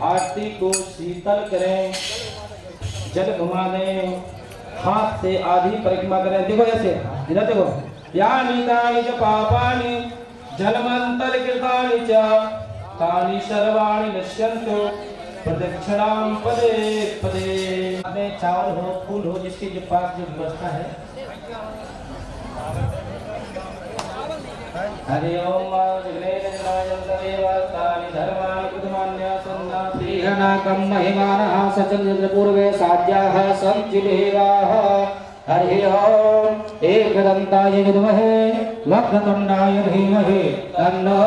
आरती को शीतल करें, जल घुमा दें, हाथ से आधी परिक्रमा करें। देखो ऐसे इधर देखो, यानी तानि च पापानि जन्मांतर कृतानि च तानि सर्वाणि नश्यन्तु प्रदक्षिणां पदे पदे। में चावल हो, फूल हो, जिसके जो पास जो व्यवस्था है। हरि ओम विघ्नेश्वराय धर्माणि बुद्धमान्या सन्नाति गणाकं महिमानः सचन्द्र पूर्वे साध्याः संचिदेवाः। हरि ओम एकदन्ताय विद्महे वक्रतुण्डाय धीमहि तन्नो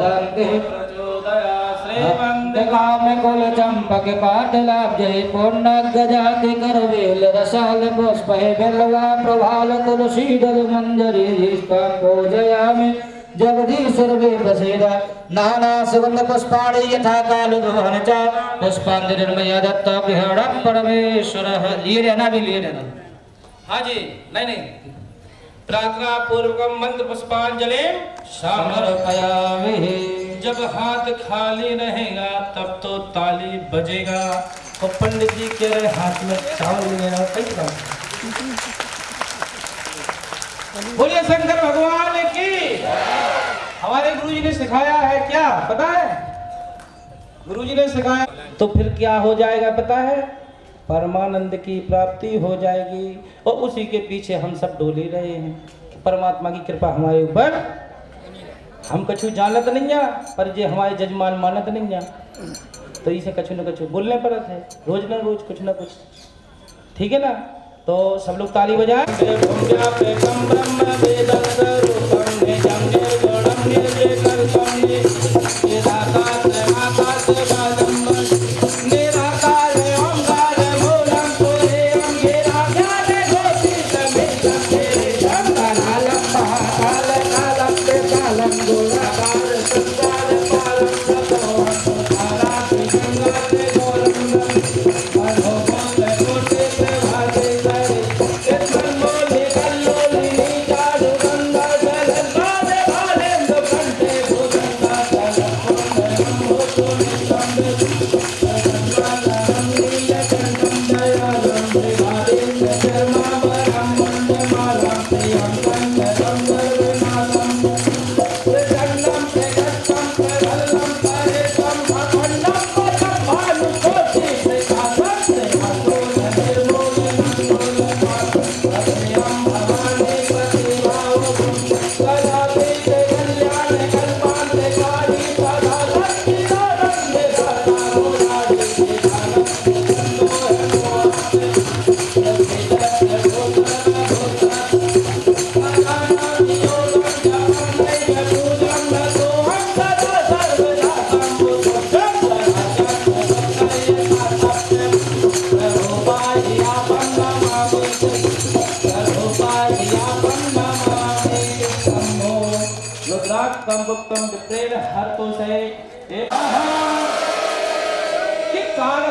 दन्ति प्रचोदयात्। श्रीमन्दिकाम कुल चंपक पाटलाब्जे पूर्णगजाति करवेल रसाल पुष्पे बिल्वा प्रभाल तुलसी दल मंजरी जिष्टां पूजयामि जगदीश सर्वे बसेरा नाना सुगंध पुष्पाणि यथा काल दोहन च पुष्पांजलिर्मया दत्ता गृहणं परमेश्वरः। लिए रहना भी लिए रहना। हाँ जी, नहीं प्रार्थना पूर्वकम मंत्र पुष्पांजलि समर्पयामि। जब हाथ खाली रहेगा तब तो ताली बजेगा। और पंडित जी कह रहे हाथ में चावल लेना कई काम। बोलिए शंकर भगवान की। हमारे गुरुजी ने सिखाया है, क्या पता है? गुरुजी ने सिखाया तो फिर क्या हो जाएगा पता है? परमानंद की प्राप्ति हो जाएगी। और उसी के पीछे हम सब डोले रहे हैं। परमात्मा की कृपा हमारे ऊपर। हम कछु जानत नहीं है, पर जे हमारे जजमान मानत नहीं है, तो इसे कछु न कछु बोलने पड़त है, रोज न रोज कुछ न कुछ। ठीक है ना? तो सब लोग ताली बजाएं।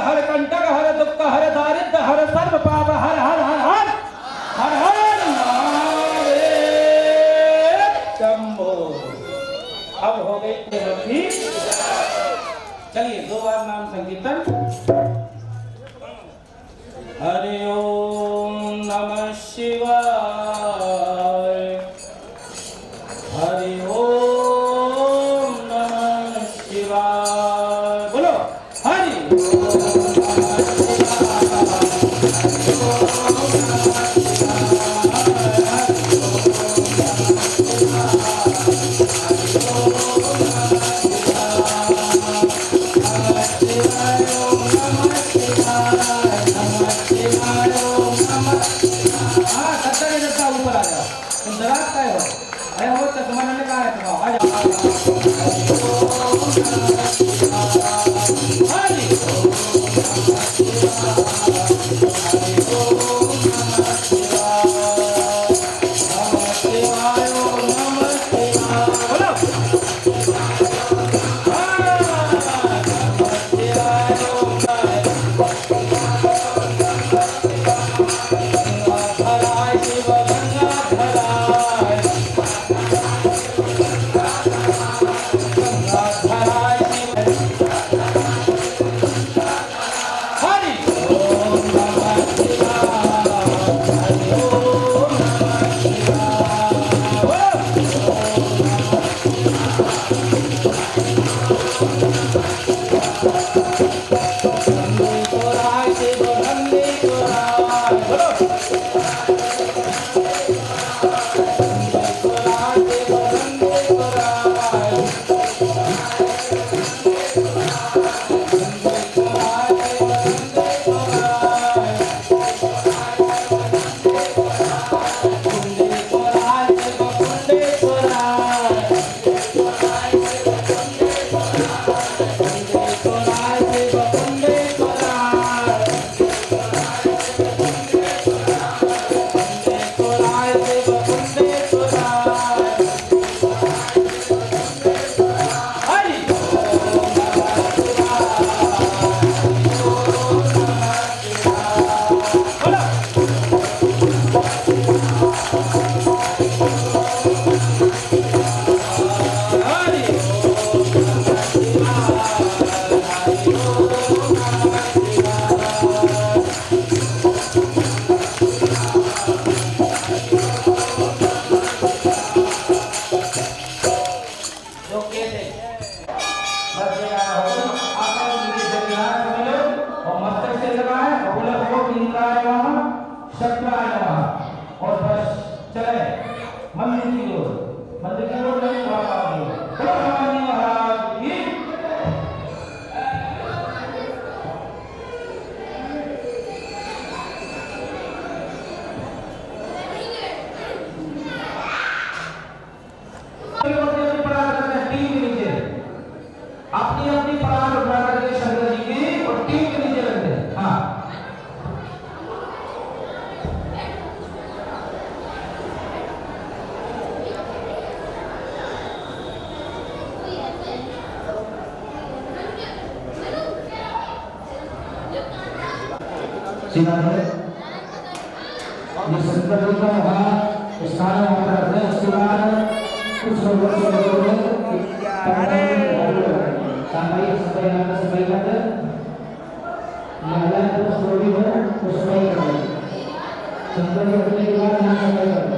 हर कंटक हर दुख हर दारिद्र हर सर्व पाप हर हर हर हर हर हर महादेव शंभो। अब हो गई भक्ति। चलिए 2 बार नाम संकीर्तन। हरि ओम नमः शिवाय। हरि ओम नमः शिवाय। बोलो हरि हाँ सत्ता के सत्ता ऊपर आ जाओ तुम दराज का हो अरे वो चश्मा ने कहा है तुम्हारा आ जाओ हाँ जी अपनी अपनी पराग उठा करके शंकर जी की और टीम के नीचे रख दे। हाँ सीधा है ये शंकर जी का वहाँ स्थान वहाँ पर रखते हैं। उसके बाद कुछ लोग sampai sampai kata malah terus lebih bersesuaikan sampai ke luar sampai kata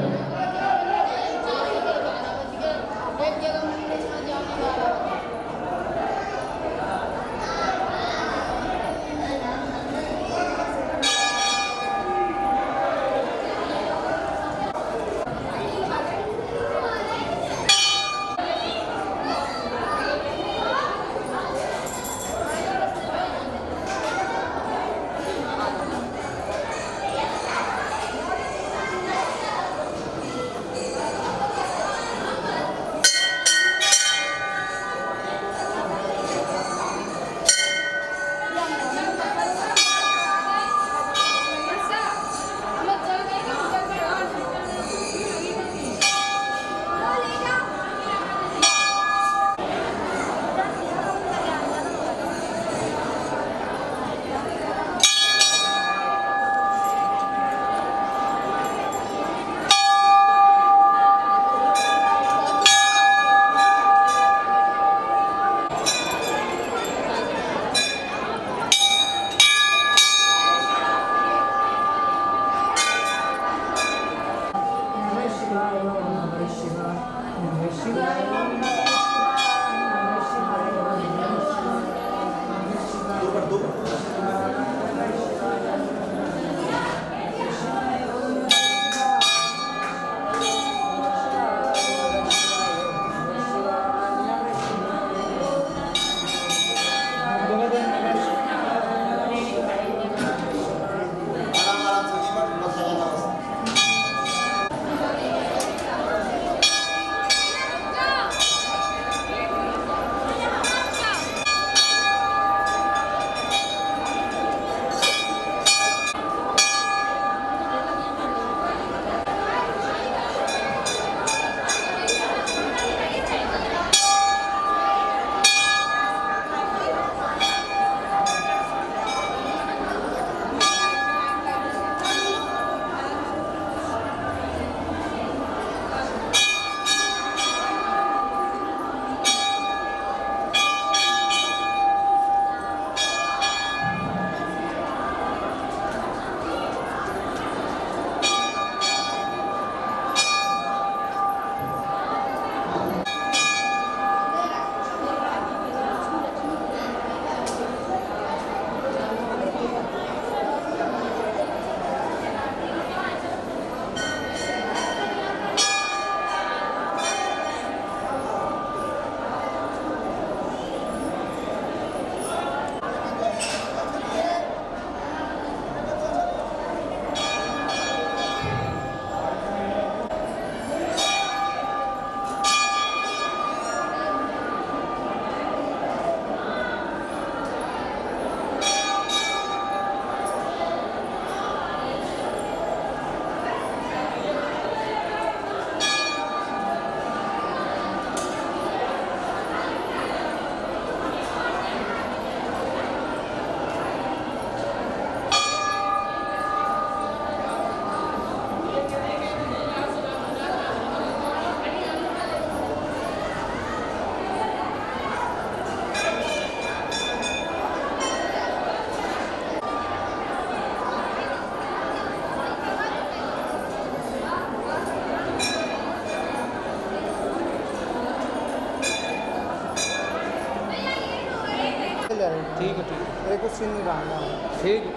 मेरे को सीन नहीं रहा। ठीक।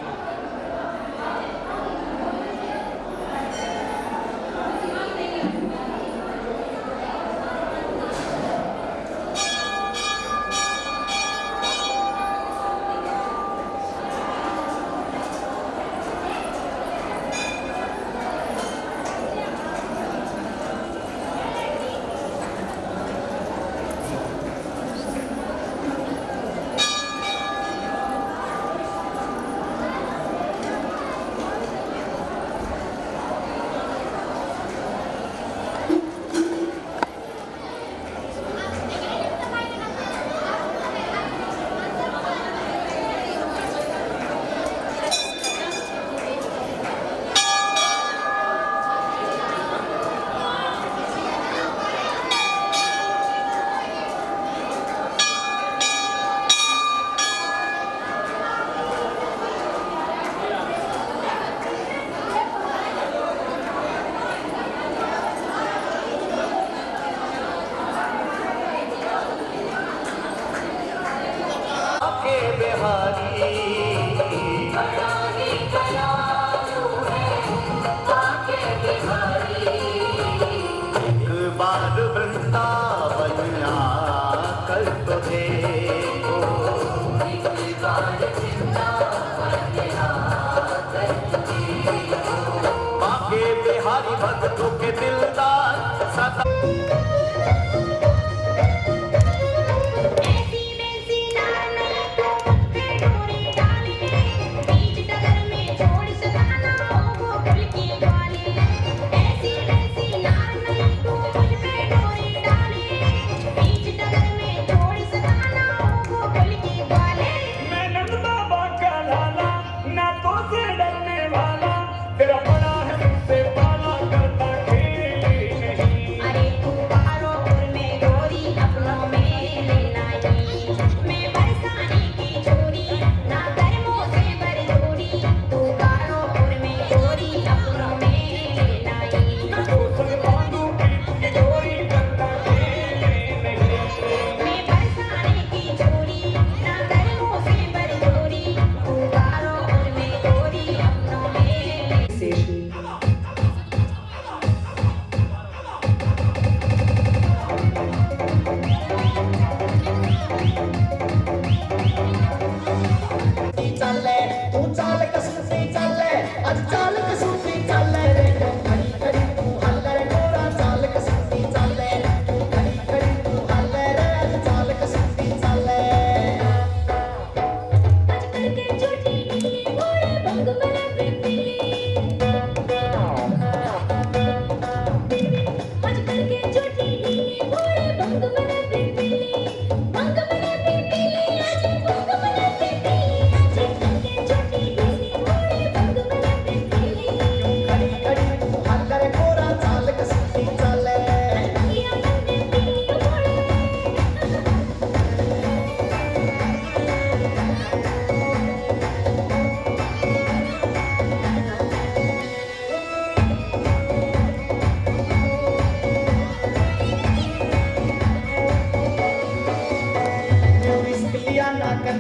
भक्तों के दिलदार सदा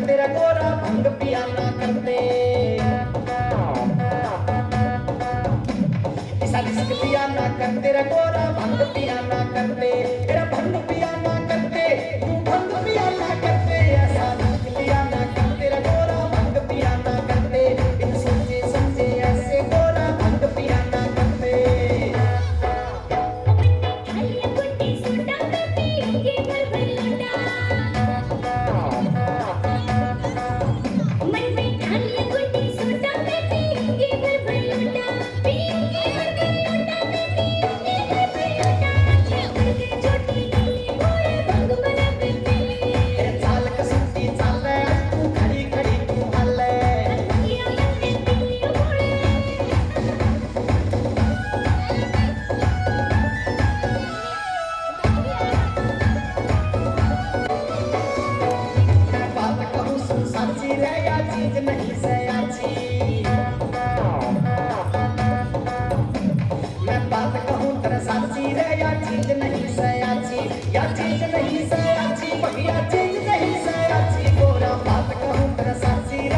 तेरा गोरा भंग पिया ना करते पिया ना कर तेरा गोरा भंग पिया ना करते तेरा भंग पिया ना करते तू भंग पिया ना करते ऐसा पिया ना कर तेरा गोरा भंग पिया ना करते इन सोचे समझे ऐसे गोरा भंग पिया ना करते चीज नहीं सयाची बढ़िया चीज नहीं सयाची गोरा बात कहूँ तेरा साची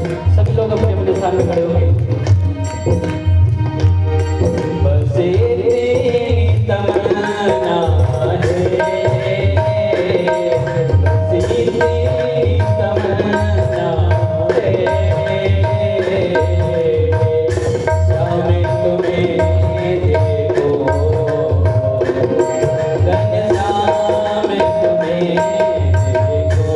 सभी लोग अपने अपने स्थान में खड़े होंगे। बस तेरी तमन्ना है, बस तेरी तमन्ना है, शाम तुम्हें देखो, घनश्याम तुम्हें देखो।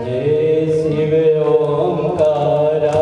जय शिव ओंकारा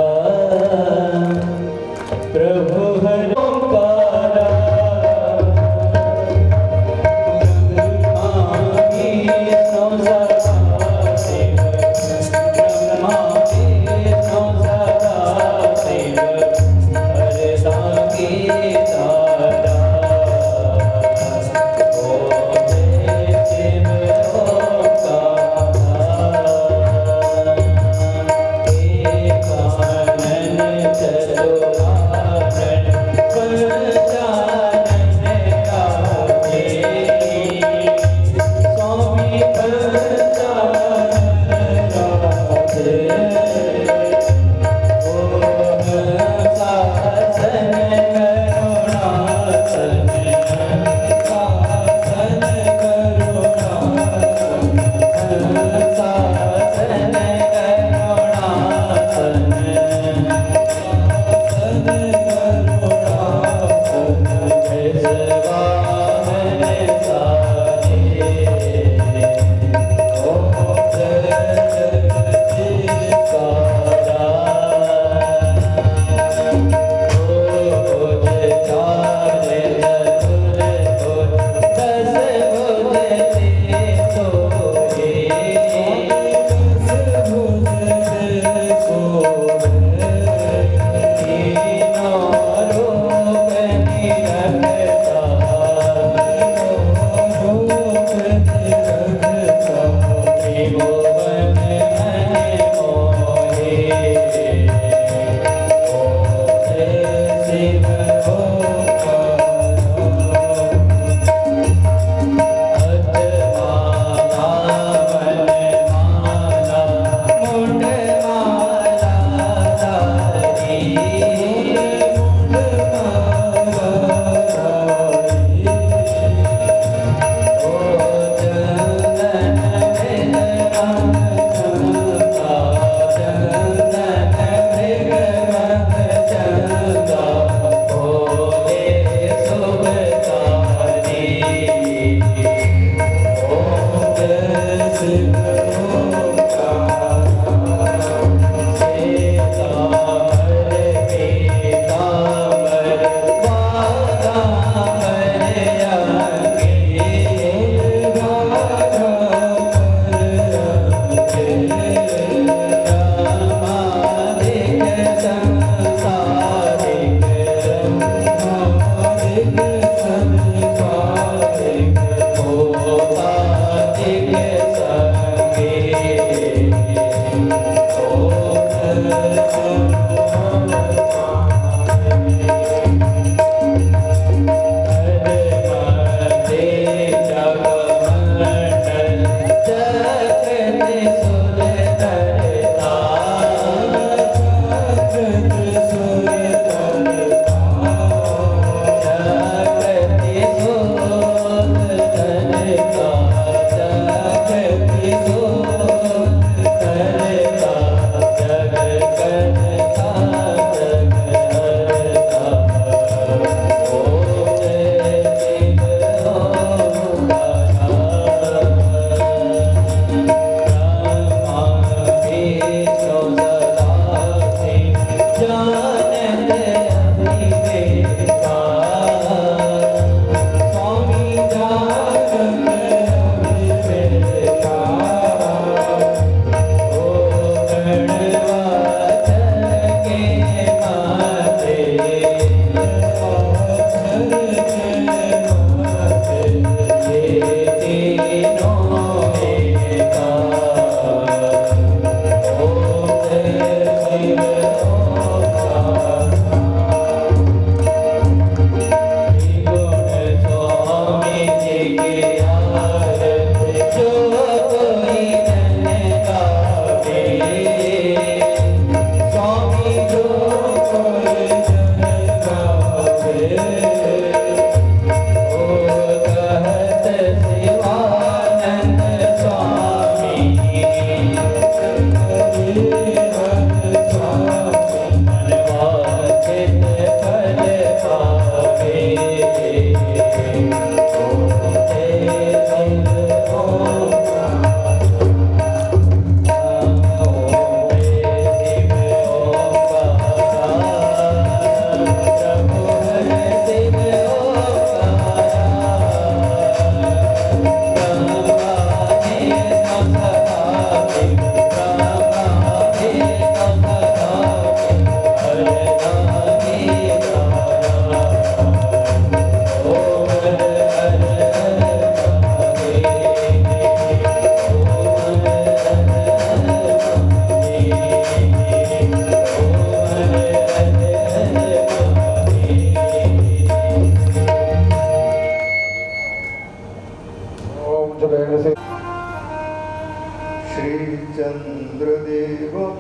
श्रीचन्द्रदेवं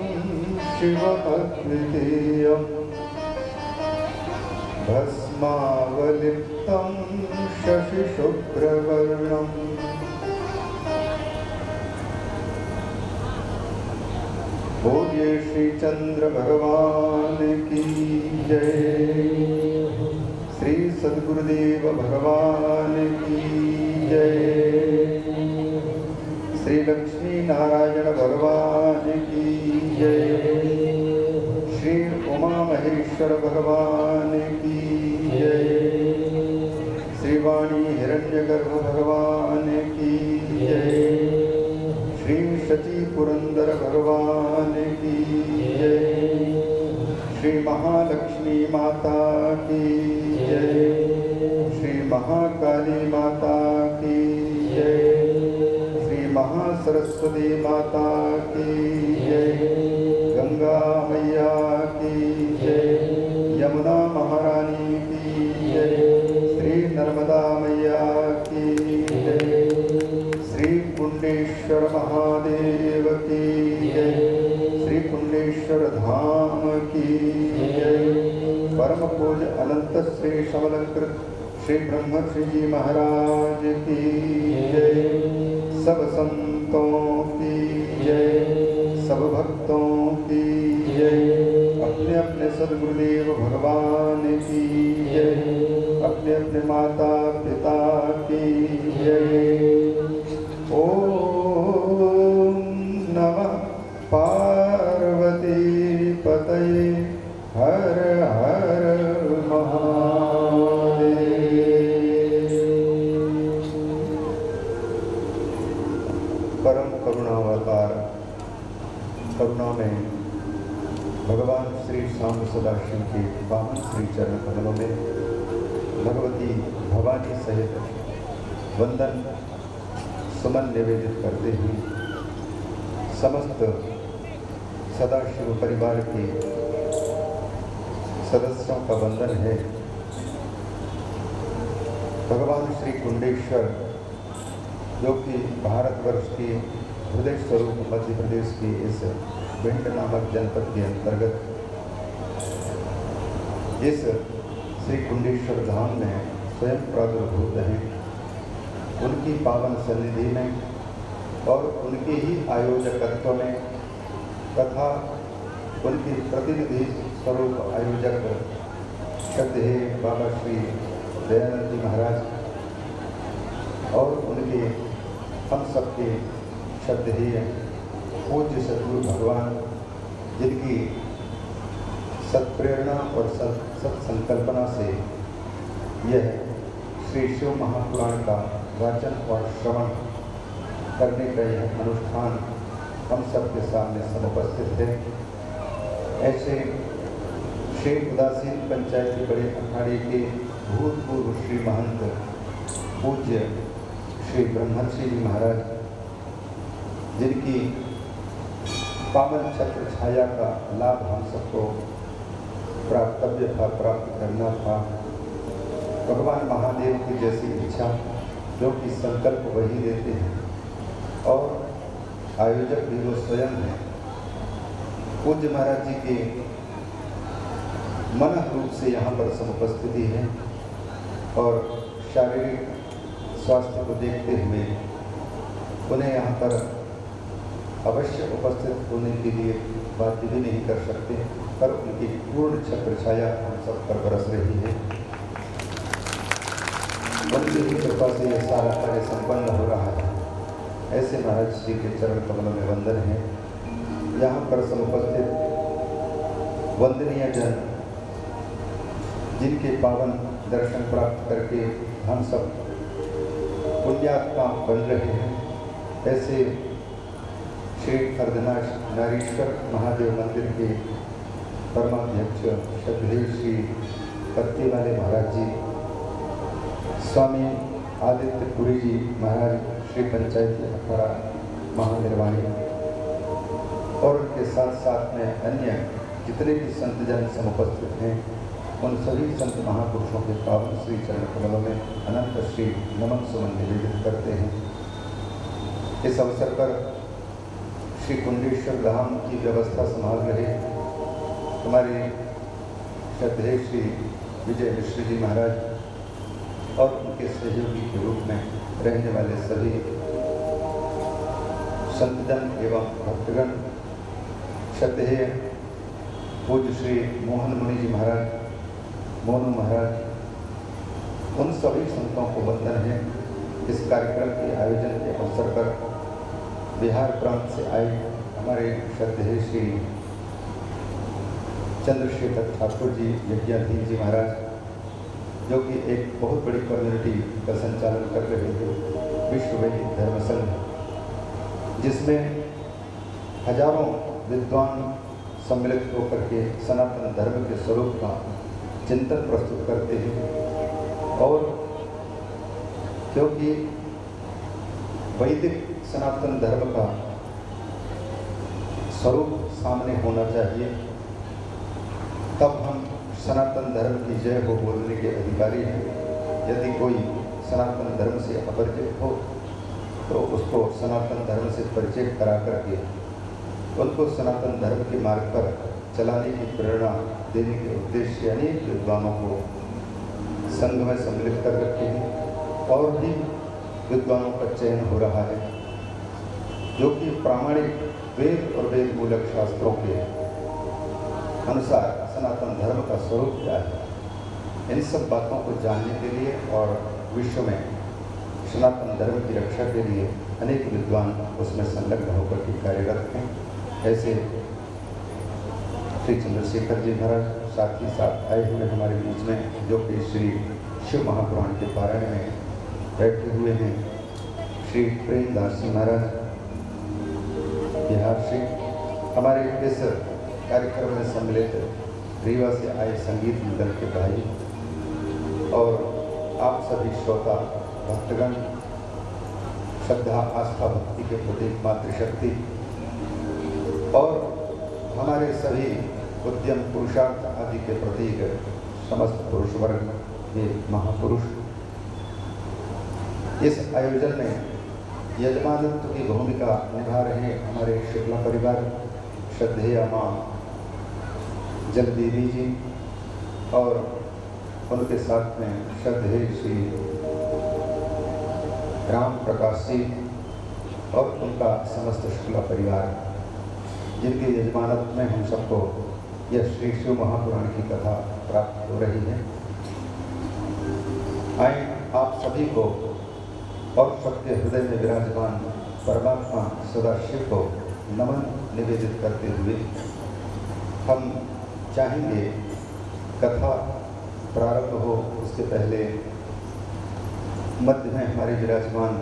शिवमद्वितीयम् भस्मावलिप्तं शशिशुभ्रवर्णम् बोलिए श्री चंद्र भगवान की जय। श्री सद्गुरुदेव भगवान की जय। श्री लक्ष्मी नारायण भगवान की जय। श्री उमा महेश्वर भगवान की जय। श्री वाणी हिरण्यगर्भ भगवान की जय। श्री शची पुरंदर भगवान की जय। श्री महालक्ष्मी माता की जय। श्री महाकाली माता की जय। श्री महासरस्वती माता की जय। गंगा मैया की जय। यमुना महारानी की जय। श्री नर्मदा मैया की जय। श्री कुंडेश्वर महादेव की जय। श्री कुंडेश्वर धाम की जय। परम पूज्य अनंत श्री समलंकृत श्री ब्रह्मश्री जी महाराज की जय। सब संतों की जय। सब भक्तों की जय। अपने अपने सद्गुरुदेव भगवान की जय। अपने अपने माता पिता की जय। ओम नमः पार्वती पतये हर हर महादेव। परम करुणावतार करुणा में भगवान श्री शाम सदाशिव के पावन श्री चरण कमलों में भगवती भवानी सहित वंदन सुमन निवेदित करते हुए समस्त सदाशिव परिवार के सदस्यों का वंदन है। भगवान श्री कुंडेश्वर जो कि भारतवर्ष के हृदय स्वरूप मध्य प्रदेश के इस भिंड नामक जनपद के अंतर्गत इस श्री कुंडेश्वर धाम में स्वयं प्रादुर्भूत हैं, उनकी पावन सन्निधि में और उनके ही आयोजकत्व में तथा उनके प्रतिनिधि स्वरूप आयोजक श्रद्धेय बाबा श्री दयानंद जी महाराज और उनके हम सबके श्रद्धेय पूज्य सद्गुरु भगवान, जिनकी सत्प्रेरणा और सत्संकल्पना से यह श्री शिव महापुराण का वाचन और श्रवण करने का यह अनुष्ठान हम सबके सामने समुपस्थित है। ऐसे श्री उदासीन पंचायत के बड़े अखाड़े के भूतपूर्व श्री महंत पूज्य श्री ब्रह्मर्षि जी महाराज, जिनकी पावन छत्र छाया का लाभ हम सबको प्राप्तव्य था, प्राप्त करना था। भगवान महादेव की जैसी इच्छा, जो कि संकल्प वही देते हैं और आयोजक भी वो स्वयं हैं। पूज्य महाराज जी के मन रूप से यहाँ पर समुपस्थिति है और शारीरिक स्वास्थ्य को देखते हुए उन्हें यहाँ पर अवश्य उपस्थित होने के लिए बाध्य भी नहीं कर सकते, पर उनकी पूर्ण छत्र छाया हम सब पर बरस रही है। उनकी ही कृपा से यह सारा कार्य संपन्न हो रहा है। ऐसे महाराज श्री के चरण कमलों में वंदन है। यहाँ पर समुपस्थित वंदनीय जन, जिनके पावन दर्शन प्राप्त करके हम सब पुण्यात्मा बन रहे हैं, ऐसे श्री अर्धनाश नारीश्वर महादेव मंदिर के परमाध्यक्ष श्रद्धेय श्री पत्ती वाले महाराज जी, स्वामी आदित्य पुरी जी महाराज, श्री पंचायत अखाड़ा महानिर्वाणी और उनके साथ साथ में अन्य जितने भी संत जन समुपस्थित हैं, उन सभी संत महापुरुषों के पावन श्री चरण कमलों में अनंत श्री नमन सुमन निवेदित करते हैं। इस अवसर पर श्री कुंडेश्वर धाम की व्यवस्था संभाल रहे हमारे श्रद्धेय श्री विजय मिश्र जी महाराज और उनके सहयोगी के रूप में रहने वाले सभी संतजन एवं भक्तगण, श्रद्धेय पूज्य श्री मोहन मुनि जी महाराज, मोनू महाराज, उन सभी संतों को वंदन है। इस कार्यक्रम के आयोजन के अवसर पर बिहार प्रांत से आए हमारे श्रद्धेय श्री चंद्रशेखर ठाकुर जी यज्ञाधीन जी महाराज, जो कि एक बहुत बड़ी कम्युनिटी का संचालन कर रहे थे, विश्व वैदिक धर्म संघ, जिसमें हजारों विद्वान सम्मिलित होकर के सनातन धर्म के स्वरूप का चिंतन प्रस्तुत करते हैं। और क्योंकि वैदिक सनातन धर्म का स्वरूप सामने होना चाहिए, तब हम सनातन धर्म की जय हो बोलने के अधिकारी हैं। यदि कोई सनातन धर्म से अपरिचित हो तो उसको सनातन धर्म से परिचय करा करके उनको सनातन धर्म के मार्ग पर चलाने की प्रेरणा देने के उद्देश्य से अनेक विद्वानों को संघ में सम्मिलित कर रखे हैं और भी विद्वानों का चयन हो रहा है, जो कि प्रामाणिक वेद और वेद मूलक शास्त्रों के अनुसार सनातन धर्म का स्वरूप क्या है, इन सब बातों को जानने के लिए और विश्व में सनातन धर्म की रक्षा के लिए अनेक विद्वान उसमें संलग्न होकर के कार्यरत हैं। ऐसे श्री चंद्रशेखर जी महाराज साथ ही साथ आए हुए हमारे बीच में, जो कि श्री शिव महापुराण के पारायण में बैठे हुए हैं। श्री प्रेमदास जी महाराज बिहार से हमारे इस कार्यक्रम में सम्मिलित रीवा से आए संगीत मंडल के भाई और आप सभी श्रोता भक्तगण, श्रद्धा, आस्था, भक्ति के प्रतीक मातृशक्ति और हमारे सभी उद्यम, पुरुषार्थ आदि के प्रतीक समस्त पुरुष वर्ग के महापुरुष इस आयोजन में यजमानत्व की भूमिका निभा रहे हमारे शुक्ला परिवार, श्रद्धेय माँ जगदेवी जी और उनके साथ में श्रद्धेय श्री राम प्रकाश जी और उनका समस्त शुक्ला परिवार, जिनके यजमानत्व में हम सबको यह श्री शिव महापुराण की कथा प्राप्त हो रही है। आए आप सभी को और सबके हृदय में विराजमान परमात्मा सदाशिव को नमन निवेदित करते हुए हम चाहेंगे कथा प्रारंभ हो उसके पहले मध्य में हमारे विराजमान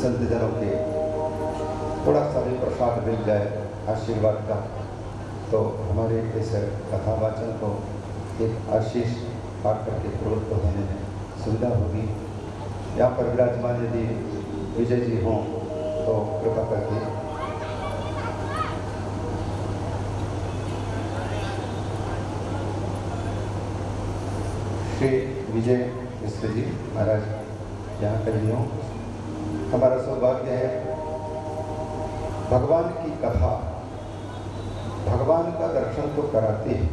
संतजनों के थोड़ा सा भी प्रसाद मिल जाए आशीर्वाद का, तो हमारे इस कथा वाचन को एक आशीष पाठ करके प्रवृत्त होने में सुविधा होगी। यहाँ पर विराजमान यदि विजय जी हों तो कृपा करके श्री विजय मिश्र जी महाराज यहाँ कहीं हों। हमारा सौभाग्य है भगवान की कथा, भगवान का दर्शन तो कराते हैं,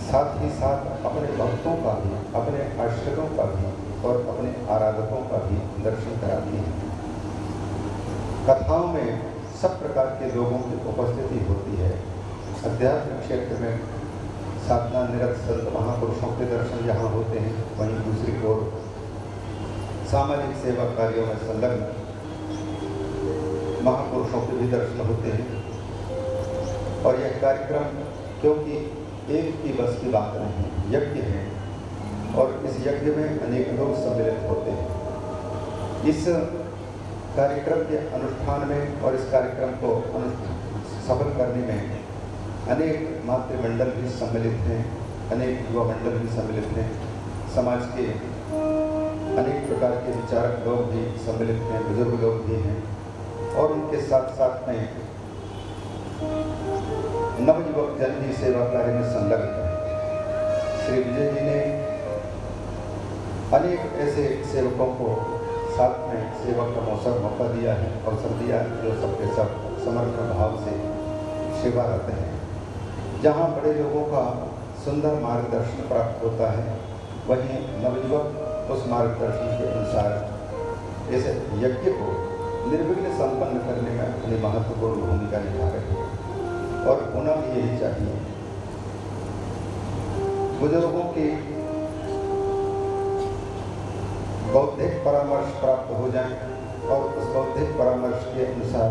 साथ ही साथ अपने भक्तों का भी, अपने आश्रितों का भी और अपने आराधकों का भी दर्शन कराती है। कथाओं में सब प्रकार के लोगों की उपस्थिति होती है। अध्यात्म क्षेत्र में साधना निरत संत महापुरुषों के दर्शन जहाँ होते हैं, वहीं दूसरी ओर सामाजिक सेवा कार्यों में संलग्न महापुरुषों के भी दर्शन होते हैं। और यह कार्यक्रम क्योंकि एक ही बस की बात नहीं, यज्ञ है और इस यज्ञ में अनेक लोग सम्मिलित होते हैं। इस कार्यक्रम के अनुष्ठान में और इस कार्यक्रम को सफल करने में अनेक मातृमंडल भी सम्मिलित हैं, अनेक युवा मंडल भी सम्मिलित हैं, समाज के अनेक प्रकार के विचारक लोग भी सम्मिलित हैं, बुजुर्ग लोग भी हैं और उनके साथ साथ में नवयुवक जन भी सेवा कार्य में संलग्न है। श्री विजय जी ने अनेक ऐसे सेवकों को साथ में सेवा का मौका दिया है, अवसर दिया है, जो सबके सब समर्पण भाव से सेवारत हैं। जहाँ बड़े लोगों का सुंदर मार्गदर्शन प्राप्त होता है, वहीं नवयुवक उस मार्गदर्शन के अनुसार इस यज्ञ को निर्विघ्न संपन्न करने में अपनी महत्वपूर्ण भूमिका निभा रहे हैं और होना भी यही चाहिए। बुजुर्गों की बौद्धिक परामर्श प्राप्त हो जाए और उस बौद्धिक परामर्श के अनुसार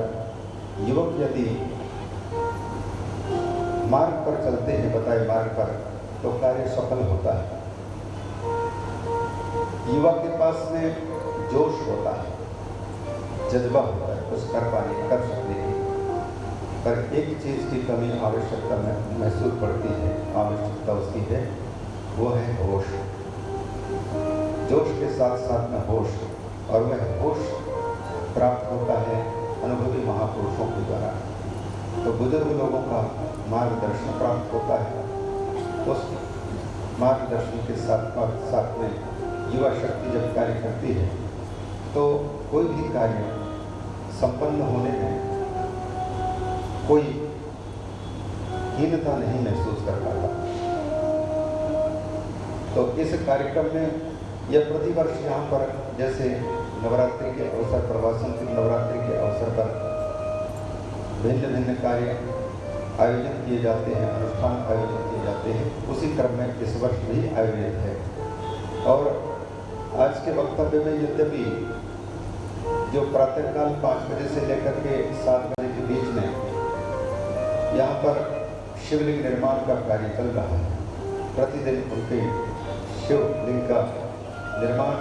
युवक यदि मार्ग पर चलते हैं, बताए मार्ग पर, तो कार्य सफल होता है। युवा के पास में जोश होता है, जज्बा होता है कुछ कर सकने की, पर एक चीज़ की कमी आवश्यकता में महसूस पड़ती है, आवश्यकता उसकी है, वो है होश। जोश के साथ साथ में होश, और वह होश प्राप्त होता है अनुभवी महापुरुषों के द्वारा। तो बुजुर्ग लोगों का मार्गदर्शन प्राप्त होता है। उस मार्गदर्शन के साथ में युवा शक्ति जब कार्य करती है तो कोई भी कार्य संपन्न होने में कोई हीनता नहीं महसूस कर पाता। तो इस कार्यक्रम में यह प्रतिवर्ष यहाँ पर जैसे नवरात्रि के अवसर पर, वासंतिक नवरात्रि के अवसर पर भिन्न भिन्न कार्य आयोजित किए जाते हैं, अनुष्ठान आयोजित किए जाते हैं, उसी क्रम में इस वर्ष भी आयोजित है। और आज के वक्तव्य में यद्यपि जो प्रातःकाल 5 बजे से लेकर के 7 बजे के बीच में यहाँ पर शिवलिंग निर्माण का कार्य चल रहा है। प्रतिदिन उनके शिवलिंग का निर्माण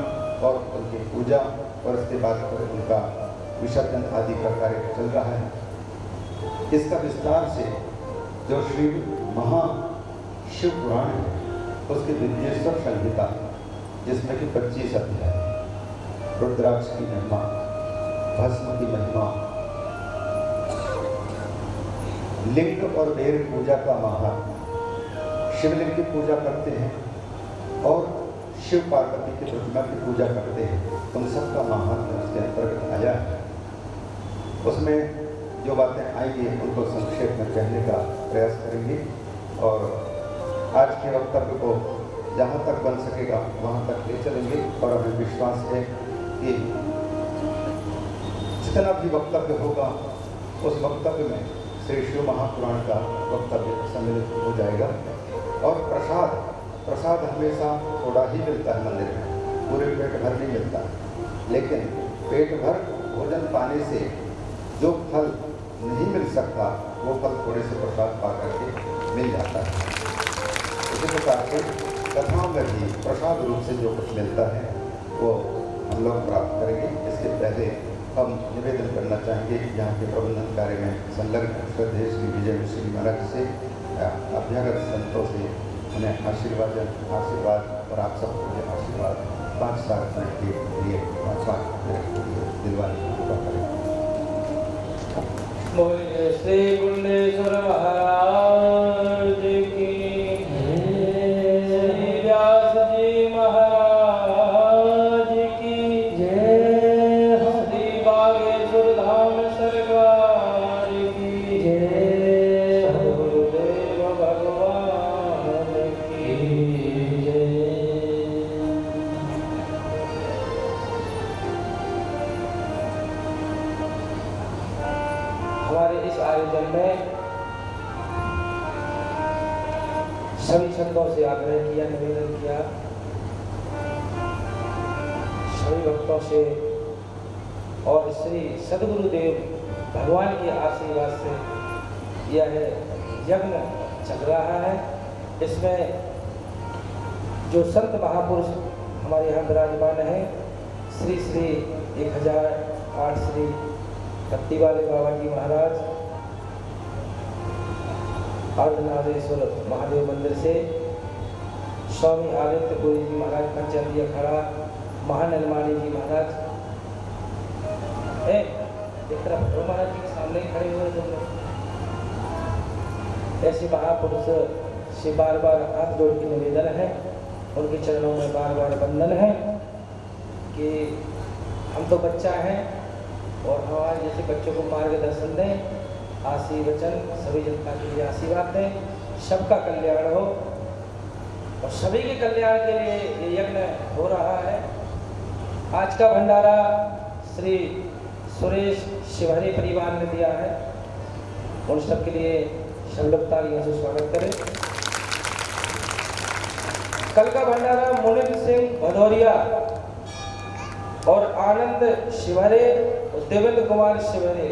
और उनकी पूजा और उसके बाद उनका विसर्जन आदि का कार्य चल रहा है। इसका विस्तार से जो श्री महाशिव पुराण है, उसकी विद्येश्वर संहिता, जिसमें कि 25 अध्याय, रुद्राक्ष की महिमा, भस्म की महिमा, लिंग और बेर पूजा का महात्म्य, शिवलिंग की पूजा करते हैं और शिव पार्वती की प्रतिमा की पूजा करते हैं, उन सबका महात्म्य उसके अंतर्गत आया है। उसमें जो बातें आएंगी उनको संक्षेप में कहने का प्रयास करेंगे और आज के वक्तव्य को जहाँ तक बन सकेगा वहाँ तक ले चलेंगे। और हमें विश्वास है कि जितना भी वक्तव्य होगा उस वक्तव्य में श्री शिव महापुराण का वक्तव्य सम्मिलित हो जाएगा। और प्रसाद हमेशा थोड़ा ही मिलता है मंदिर में, पूरे पेट भर नहीं मिलता, लेकिन पेट भर भोजन पाने से जो फल नहीं मिल सकता वो फल थोड़े से प्रसाद पा करके मिल जाता है। इसी प्रकार से कथाओं में भी प्रसाद रूप से जो कुछ मिलता है वो हम लोग प्राप्त करेंगे। इसके पहले हम निवेदन करना चाहेंगे यहाँ के प्रबंधन कार्य में संलग्न श्रद्धेय श्री विजय मिश्र महाराज से, अभ्यागत संतों से उन्हें आशीर्वाद और आप सबको मुझे आशीर्वाद 5-7 मिनट के लिए 5 मिनट के लिए दिलवाने की कृपा करें। श्री कुंडेश्वर महाराज की, श्री व्यास जी महाराज की जय, श्री बागेश्वर धाम सरकार की जय, गुरुदेव भगवान की जय। हमारे इस आयोजन में सभी संतों से आग्रह किया, निवेदन किया, सभी भक्तों से और श्री सद्गुरुदेव भगवान के आशीर्वाद से यह यज्ञ चल रहा है। इसमें जो संत महापुरुष हमारे यहाँ विराजमान हैं, श्री 1008 श्री कत्ती वाले बाबा जी महाराज, अर्धनारेश्वर महादेव मंदिर से स्वामी आदित्यपुरी जी महाराज, पंचंदी अखाड़ा, महानिर्माणी जी महाराज, एक तरफ महाराज जी के सामने खड़े हुए तुम लोग। ऐसे महापुरुष से बार बार हाथ जोड़ के निवेदन है, उनके चरणों में बार बार वंदन है कि हम तो बच्चा हैं और हमारे जैसे बच्चों को मार्गदर्शन दें, आशीर्वचन सभी जनता के लिए आशीर्वाद दें, सबका कल्याण हो और सभी के कल्याण के लिए ये यज्ञ हो रहा है। आज का भंडारा श्री सुरेश शिवहरी परिवार ने दिया है, उन सब के लिए सब लोग तालियों से स्वागत करें। कल का भंडारा मुनिंद सिंह भदौरिया और आनंद शिवहरे, देवेंद्र कुमार शिवहरे,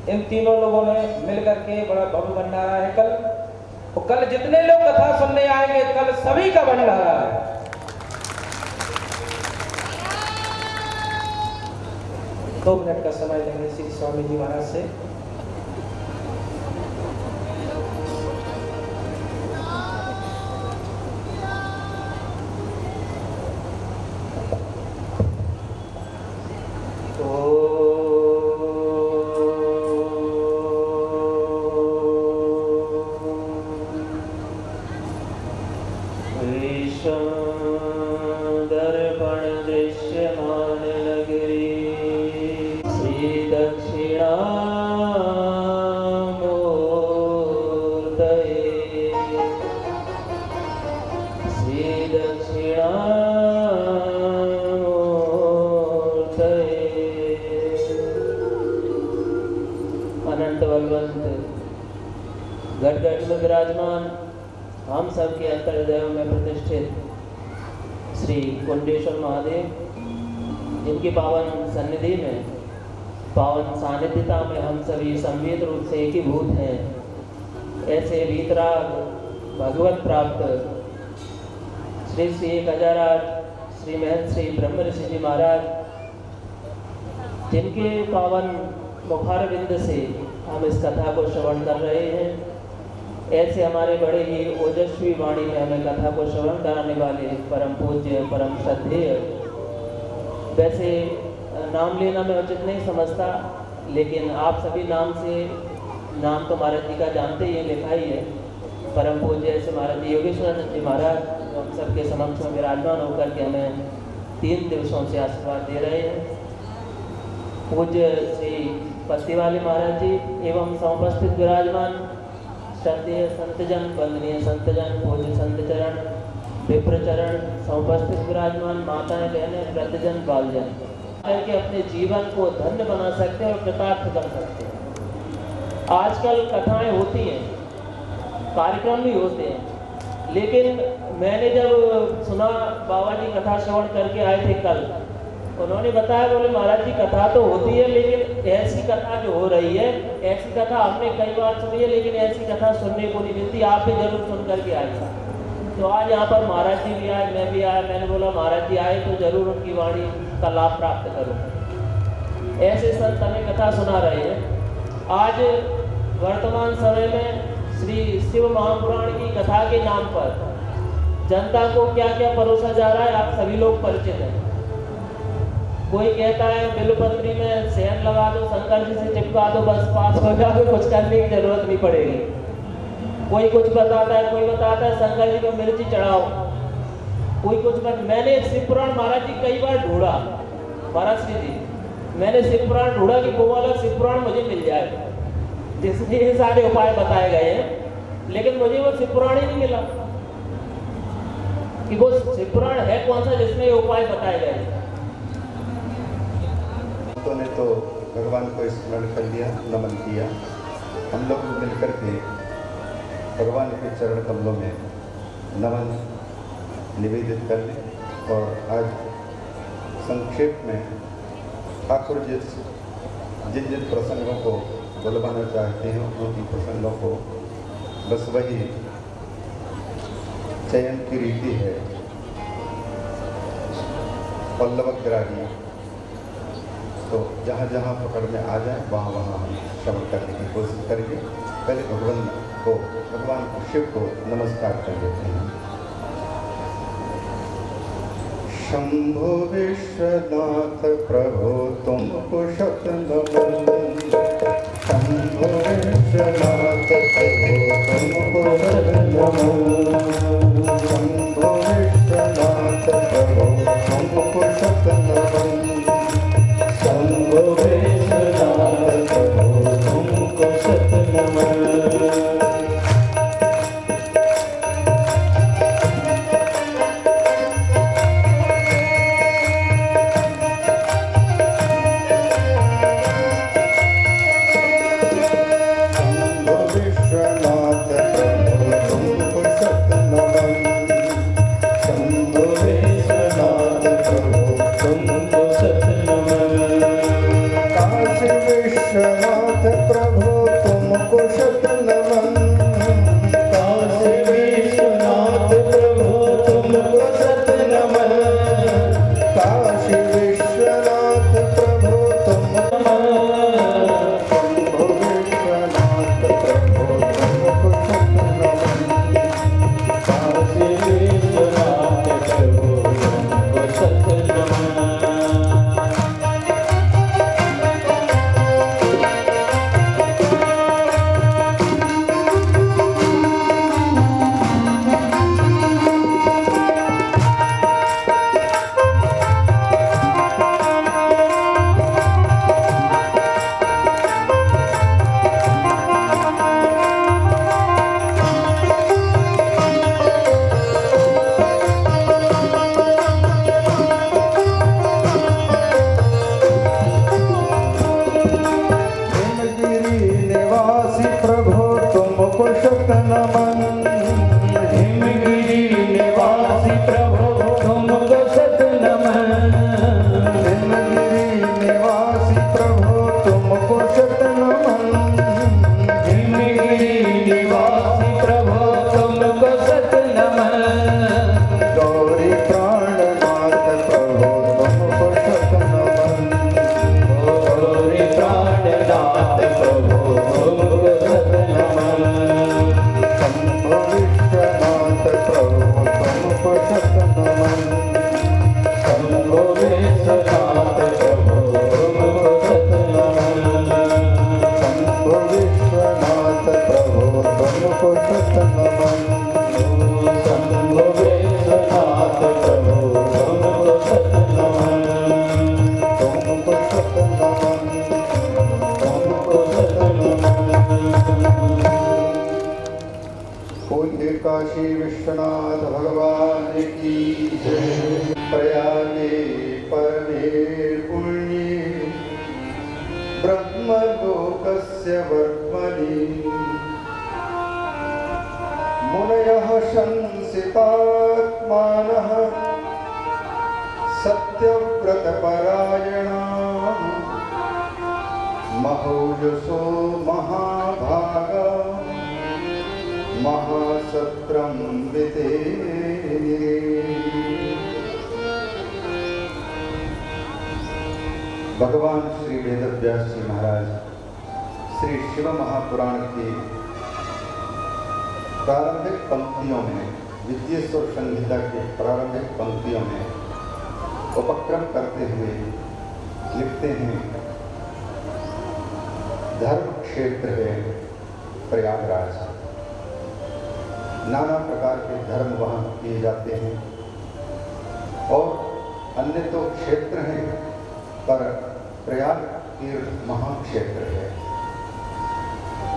इन तीनों लोगों ने मिलकर के बड़ा भव्य भंडारा है कल। और कल जितने लोग कथा सुनने आएंगे कल सभी का भंडारा है। 2 मिनट का समय लेंगे श्री स्वामी जी महाराज से। दर्पण दृश्यमान नगरी, श्री दक्षिणामूर्तये, श्री दक्षिणामूर्तये। अनंत बलवंत गढ़ गढ़ में विराजमान, हम सबके अंतर्हृदय में प्रतिष्ठित श्री कुंडेश्वर महादेव, जिनकी पावन सन्निधि में, पावन सानिध्यता में हम सभी संवेद रूप से एकीभूत हैं। ऐसे वीतराग भगवत प्राप्त श्री 1008 श्री महंत श्री ब्रह्म ऋषि जी महाराज, जिनके पावन मुखारविंद से हम इस कथा को श्रवण कर रहे हैं। ऐसे हमारे बड़े ही ओजस्वी वाणी में हमें कथा को श्रवण कराने वाले परम पूज्य, परम श्रद्धेय, वैसे नाम लेना मैं उचित नहीं समझता, लेकिन आप सभी नाम तो महाराज जी का जानते ही हैं, लिखा ही है। परम पूज्य श्री महाराज जी योगेश्वर जी महाराज हम सबके समक्ष में विराजमान होकर के हमें 3 दिवसों से आशीर्वाद दे रहे हैं। पूज्य श्री पत्तीवाले महाराज जी एवं समुपस्थित विराजमान श्रद्धेय संतजन, वंदनीय संतजन, पूज्य संतचरण, विप्रचरण, समुपस्थित विराजमान माताएं, बहनें, वृद्धजन, बालजन, करके अपने जीवन को धन्य बना सकते हैं और कृतार्थ कर सकते हैं। आजकल कथाएं होती हैं, कार्यक्रम भी होते हैं, लेकिन मैंने जब सुना, बाबा जी कथा श्रवण करके आए थे कल, उन्होंने बताया, बोले महाराज जी कथा तो होती है, लेकिन ऐसी कथा जो हो रही है, ऐसी कथा हमने कई बार सुनी है, लेकिन ऐसी कथा सुनने को नहीं मिलती। आप भी जरूर सुन करके आए। तो आज यहाँ पर महाराज जी भी आए, मैं भी आया। मैंने बोला महाराज जी आए तो जरूर उनकी वाणी का लाभ प्राप्त करो। ऐसे संत हमें कथा सुना रहे हैं। आज वर्तमान समय में श्री शिव महापुराण की कथा के नाम पर जनता को क्या क्या परोसा जा रहा है, आप सभी लोग परिचित हैं। कोई कहता है बिल्वपत्री में शहद लगा दो, शंकर जी से चिपका दो, बस पास हो जाओ, कुछ करने की जरूरत नहीं पड़ेगी। कोई कुछ बताता है, कोई बताता है शंकर जी को मिर्ची चढ़ाओ, कोई कुछ मैंने शिव पुराण महाराज जी कई बार ढूंढा, महाराज श्री जी मैंने शिव पुराण ढूंढा कि वो वाला शिव पुराण मुझे मिल जाए जिसमें ये सारे उपाय बताए गए हैं, लेकिन मुझे वो शिव पुराण ही नहीं मिला कि वो शिव पुराण है कौन सा जिसमें ये उपाय बताए गए हैं। ने तो भगवान को स्मरण कर लिया, नमन किया। हम लोग मिलकर के भगवान के चरण कमलों में नमन निवेदित कर लें। और आज संक्षेप में ठाकुर जी जिन जिन प्रसंगों को बुलवाना चाहते हैं उनकी प्रसंगों को बस वही चयन की रीति है, पल्लवग्राही। तो जहाँ जहाँ पकड़ में आ जाए वहाँ वहाँ हम श्रवण करने की कोशिश करेंगे। पहले भगवान को शिव को नमस्कार कर देते हैं। शंभो विश्वनाथ प्रभो तुमको शत नमन, शंभो विश्वनाथ प्रभो तुमको शत नमन, शंभो विश्वनाथ प्रभो तुमको शत नमन, शंभो विश्वनाथ प्रभो तुमको शत नमन। काशी विश्वनाथ भगवान की जय। प्रयागे परमे पुण्ये ब्रह्मलोकस्य वर्त्मनि मुनयः संसितात्मानः सत्यव्रतपरायणाः महोजसो महाभागा महासत्रं वितेनिरे। भगवान श्री वेदव्यास जी महाराज श्री शिव महापुराण की प्रारंभिक पंक्तियों में, विद्येश्वर संहिता के प्रारंभिक पंक्तियों में उपक्रम करते हुए लिखते हैं, धर्म क्षेत्र है प्रयागराज। नाना प्रकार के धर्म वहाँ किए जाते हैं और अन्य तो क्षेत्र हैं, पर प्रयाग तीर्थ महाक्षेत्र है।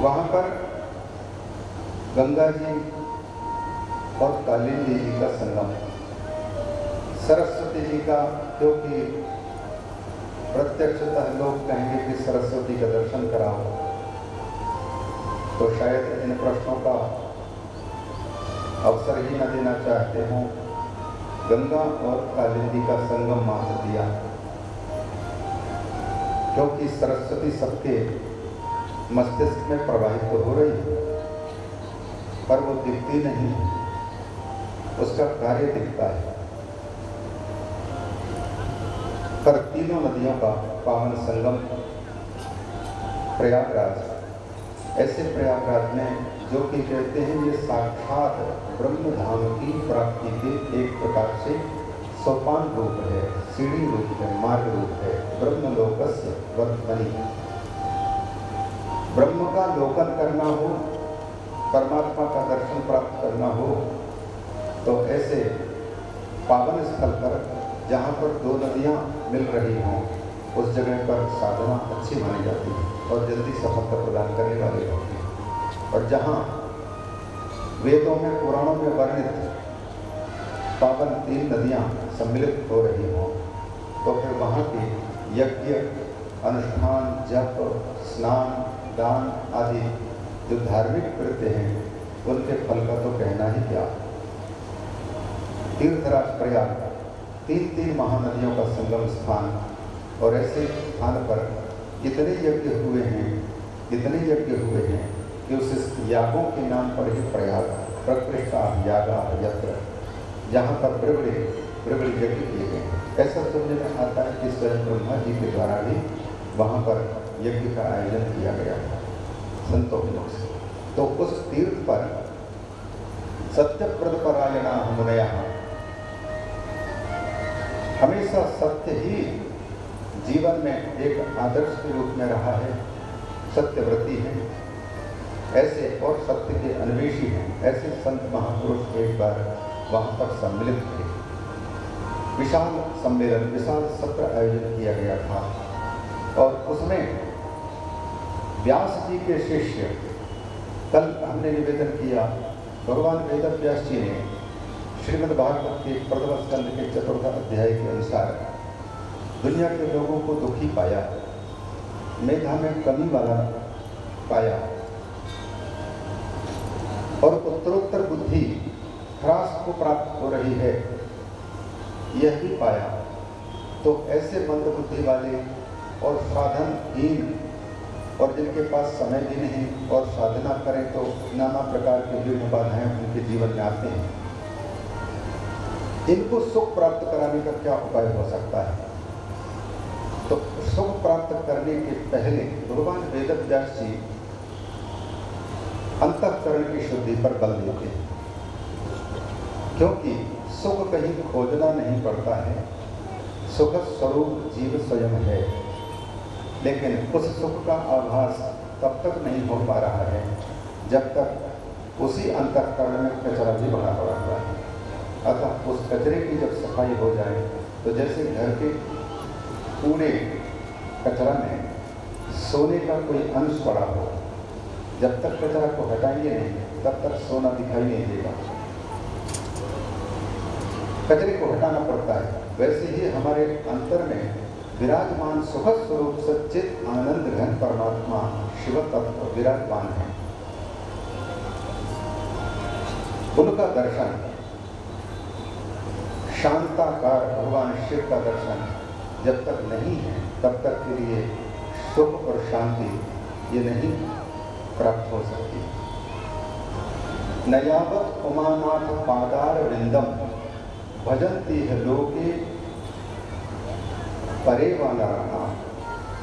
वहाँ पर गंगा जी और कालिंदी जी का संगम, सरस्वती जी का, क्योंकि प्रत्यक्षतः लोग कहेंगे कि सरस्वती का दर्शन कराओ, तो शायद इन प्रश्नों का अवसर ही न देना चाहते हों। गंगा और कालिंदी का संगम मात्र दिया, क्योंकि सरस्वती सबके मस्तिष्क में प्रवाहित तो हो रही है, पर वो दिखती नहीं, उसका कार्य दिखता है। पर तीनों नदियों का पावन संगम प्रयागराज, ऐसे प्रयागराज में जो कि कहते हैं ये साक्षात ब्रह्म धाम की प्राप्ति के एक प्रकार से सोपान रूप है, सीढ़ी रूप है, मार्ग रूप है। ब्रह्मलोकस्य वर्त्मनि, ब्रह्म का लोकन करना हो, परमात्मा का दर्शन प्राप्त करना हो, तो ऐसे पावन स्थल पर जहाँ पर दो नदियाँ मिल रही हों, उस जगह पर साधना अच्छी मानी जाती है और जल्दी सफलता प्रदान करने वाली होती है। और जहाँ वेदों में, पुराणों में वर्णित पावन तीन नदियाँ सम्मिलित हो रही हों, तो फिर वहाँ के यज्ञ, अनुष्ठान, जप, स्नान, दान आदि जो धार्मिक कृत्य हैं, उनके फल का तो कहना ही क्या। तीर्थराज प्रयाग तीन महानदियों का संगम स्थान, और ऐसे स्थान पर इतने यज्ञ हुए हैं कि उस यागों के नाम पर ही प्रयाग, प्रकृष्टा यागा यत्र, जहाँ पर बड़े बड़े यज्ञ किए गए। ऐसा सुनने में आता है कि स्वयं ब्रह्मा जी के द्वारा भी वहाँ पर यज्ञ का आयोजन किया गया था संतों के लोग से। तो उस तीर्थ पर सत्यव्रत परायणा मुनयः, हमेशा सत्य ही जीवन में एक आदर्श के रूप में रहा है, सत्यव्रती है ऐसे, और सत्य के अन्वेषी हैं ऐसे संत महापुरुष एक बार वहाँ पर सम्मिलित थे। विशाल सम्मेलन, विशाल सत्र आयोजित किया गया था और उसमें व्यास जी के शिष्य, कल हमने निवेदन किया, भगवान वेदव्यास जी ने श्रीमद् भागवत के प्रथम स्कंद के 4 अध्याय के अनुसार दुनिया के लोगों को दुखी पाया, मेधा में कमी वाला पाया और उत्तरोत्तर बुद्धि ह्रास को प्राप्त हो रही है, यह भी पाया। तो ऐसे मंद बुद्धि वाले और साधनहीन, और जिनके पास समय भी नहीं और साधना करें तो नाना प्रकार के विघ्न बाधाएं उनके जीवन में आते हैं, इनको सुख प्राप्त कराने का क्या उपाय हो सकता है। तो सुख प्राप्त करने के पहले भगवान वेदव्यास जी अंतःकरण की शुद्धि पर बल देते हैं, क्योंकि सुख कहीं खोजना नहीं पड़ता है, सुख स्वरूप जीव स्वयं है। लेकिन उस सुख का आभास तब तक नहीं हो पा रहा है जब तक उसी अंतःकरण में कचरा भी भरा पड़ा हुआ है। अतः उस कचरे की जब सफाई हो जाए तो जैसे घर के पूरे कचरा में सोने का कोई अंश पड़ा हो, जब तक कचरा को हटाएंगे नहीं तब तक सोना दिखाई नहीं देगा, कचरे को हटाना पड़ता है। वैसे ही हमारे अंतर में विराजमान सुखद स्वरूप सच्चित आनंद घन परमात्मा शिव तत्व विराजमान है। उनका दर्शन, शांताकार भगवान शिव का दर्शन जब तक नहीं है तब तक के लिए सुख और शांति ये नहीं प्राप्त हो सकती। नयावत उमानाथ पादार विंदम भजंती है लोके परे वाला रहा,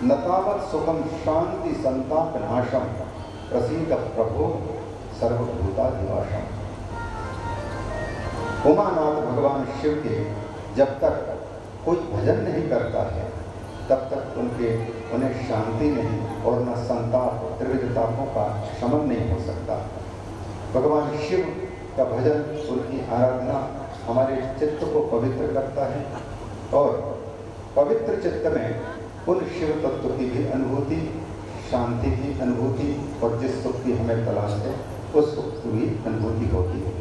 नतावत सुखम शांति संताप नाशम प्रसीद प्रभो सर्वभूताधिवासम। उमानाथ भगवान शिव के जब तक कोई भजन नहीं करता है तब तक उन्हें शांति नहीं और न संताप त्रिविध तापों का शमन नहीं हो सकता। भगवान शिव का भजन, उनकी आराधना हमारे चित्त को पवित्र करता है और पवित्र चित्त में उन शिव तत्व की भी अनुभूति, शांति की अनुभूति और जिस सुख की हमें तलाश है उस सुख की भी अनुभूति होती है।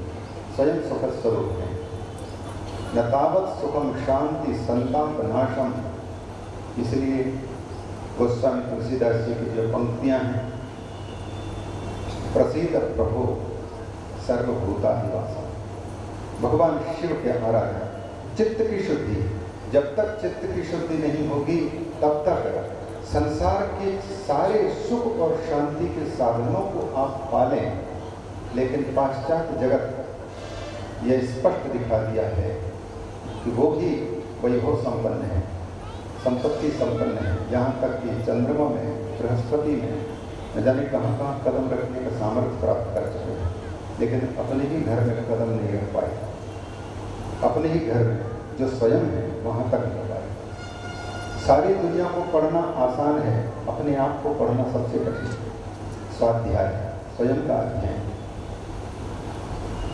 स्वयं सुखद स्वरूप है। न तावत सुखम शांति संताप नाशम। इसलिए गोस्वामी तुलसीदास जी की जो पंक्तियां हैं, प्रसीद प्रभो सर्वभूताधिवासम, भगवान शिव के आराधना, चित्त की शुद्धि। जब तक चित्त की शुद्धि नहीं होगी तब तक संसार के सारे सुख और शांति के साधनों को आप पालें, लेकिन पाश्चात्य जगत यह स्पष्ट दिखा दिया है कि वो भी वैभव संपन्न है, संपत्ति संपन्न है, यहाँ तक कि चंद्रमा में, बृहस्पति में न जाने कहाँ कहाँ कदम रखने का सामर्थ्य प्राप्त कर चुके हैं, लेकिन अपने ही घर में कदम नहीं रख पाए। अपने ही घर में जो स्वयं है वहाँ तक नहीं पाए। सारी दुनिया को पढ़ना आसान है, अपने आप को पढ़ना सबसे कठिन। स्वाध्याय, स्वयं का अध्ययन,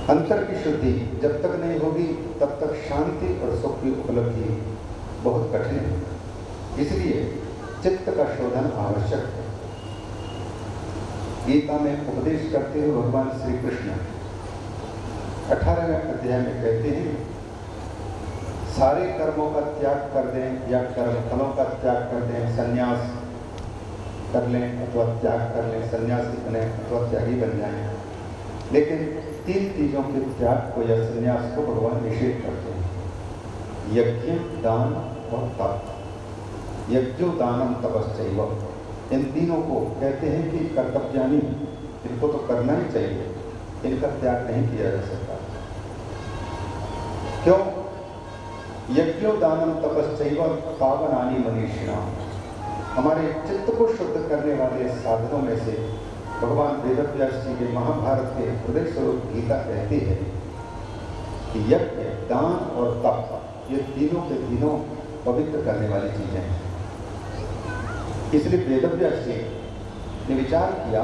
अंतर की शुद्धि जब तक नहीं होगी तब तक शांति और सुख की उपलब्धि बहुत कठिन है। इसलिए चित्त का शोधन आवश्यक है। गीता में उपदेश करते हुए भगवान श्री कृष्ण 18वें अध्याय में कहते हैं, सारे कर्मों का त्याग कर दें या कर्म फलों का त्याग कर दें, संन्यास कर लें अथवा त्याग कर लें, सन्यासी बने अथवा त्यागी बन जाएं, लेकिन 3 चीजों के त्याग को या संन्यास को भगवान निषेध करते हैं। यज्ञ, दान और तप। यज्ञो दानम तपश्चैव, इन तीनों को कहते हैं कि कर्तव्यानी, इनको तो करना ही चाहिए, इनका त्याग नहीं किया जा सकता। क्यों? यज्ञो दानम तपश्चैव पावनानि मनीषिणाम, हमारे चित्त को शुद्ध करने वाले साधनों में से भगवान वेदव्यास जी के महाभारत के हृदय स्वरूप गीता कहती है कि यज्ञ, दान और तप ये तीनों के तीनों पवित्र करने वाली चीजें हैं। इसलिए वेदव्यास जी ने विचार किया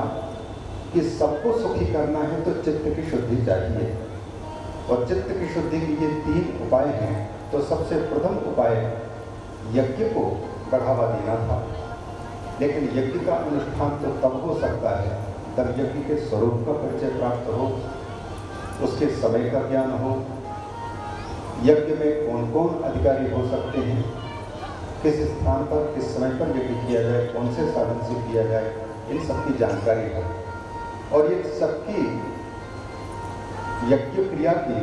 कि सबको सुखी करना है तो चित्त की शुद्धि चाहिए, और चित्त की शुद्धि के ये 3 उपाय हैं। तो सबसे प्रथम उपाय यज्ञ को बढ़ावा देना था, लेकिन यज्ञ का अनुष्ठान तो तब हो सकता है जब यज्ञ के स्वरूप का परिचय प्राप्त हो, उसके समय का ज्ञान हो, यज्ञ में कौन कौन अधिकारी हो सकते हैं, किस स्थान पर किस समय पर यज्ञ किया जाए, कौन से साधन से किया जाए, इन सबकी जानकारी है। और ये सबकी यज्ञ क्रिया की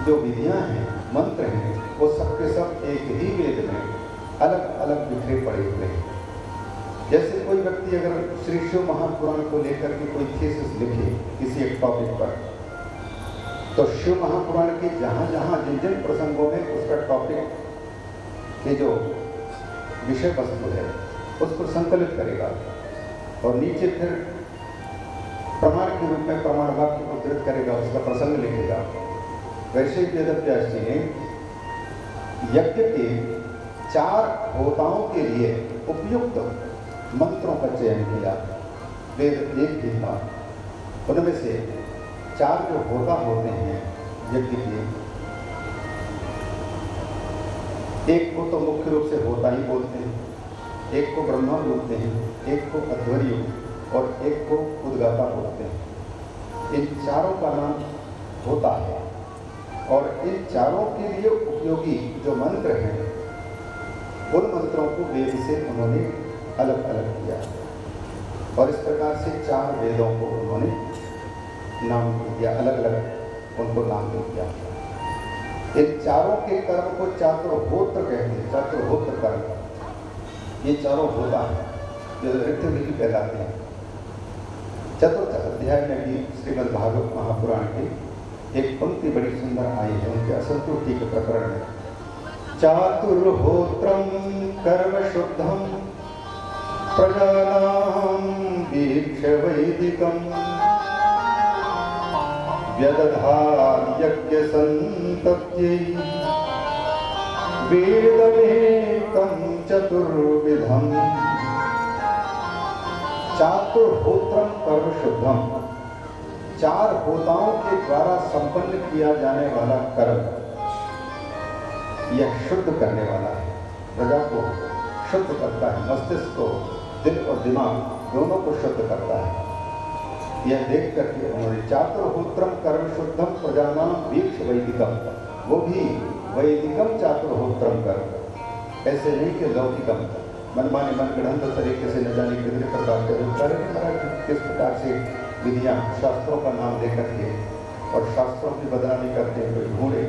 जो विधियां हैं, मंत्र हैं, वो सबके सब एक ही वेद में अलग अलग बिखरे पड़े हुए हैं। जैसे कोई व्यक्ति अगर श्री शिव महापुराण को लेकर के कोई थीसिस लिखे किसी एक टॉपिक पर, तो शिव महापुराण के जहाँ जहाँ जिन जिन प्रसंगों में उसका टॉपिक के जो विषय वस्तु है उसको संकलित करेगा और नीचे फिर प्रमाण के रूप में प्रमाण वाक्य को उद्धृत करेगा, उसका प्रसंग लिखेगा। वैसे ही वेदव्यास जी ने यज्ञ के 4 होताओं के लिए उपयुक्त मंत्रों का चयन किया। वेद एक ही था, उनमें से 4 जो होता होते हैं यज्ञ के, एक को तो मुख्य रूप से होता ही बोलते हैं, एक को ब्रह्मा बोलते हैं, एक को अध्वर्यु और एक को उद्गाता बोलते हैं। इन चारों का नाम होता है और इन चारों के लिए उपयोगी जो मंत्र हैं उन मंत्रों को वेद से उन्होंने अलग अलग किया और इस प्रकार से 4 वेदों को उन्होंने नाम दिया, अलग अलग उनको नाम दिया। इन चारों के कर्म को चातुर्होत्र कहते हैं, चातुर्होत्र कर्म। ये चारों होता है जो ऋतु विधि कहलाते हैं। चतुर्थ अध्याय में भी श्रीमद् भागवत महापुराण की एक पंक्ति बड़ी सुंदर आई है, उनके असंतुष्टि के प्रकरण में। चातुर्होत्रम कर्म शुद्धम प्रजानां वीक्ष्य वैदिकं व्यदधात् यज्ञसन्तत्यै वेदमेकं चतुर्विधम्। चातुर्होत्रम कर्म शुद्धम, 4 होताओं के द्वारा संपन्न किया जाने वाला कर्म यह शुद्ध करने वाला है, प्रजा को शुद्ध करता है, मस्तिष्क को, दिल और दिमाग दोनों को शुद्ध करता है। यह देख करके उन्होंने चातुर्होत्रम कर्म शुद्धम प्रजानां वीक्ष्य वैदिकम, वो भी वैदिकम चातुर्होत्रम कर्म, ऐसे नहीं कि लौकिकम मनमाने मनगढ़ंत तरीके से न जाने कितने प्रकार के विचार किस प्रकार से विधियां शास्त्रों का नाम देकर के और शास्त्रों की बदनामी करते हुए ढूंढे।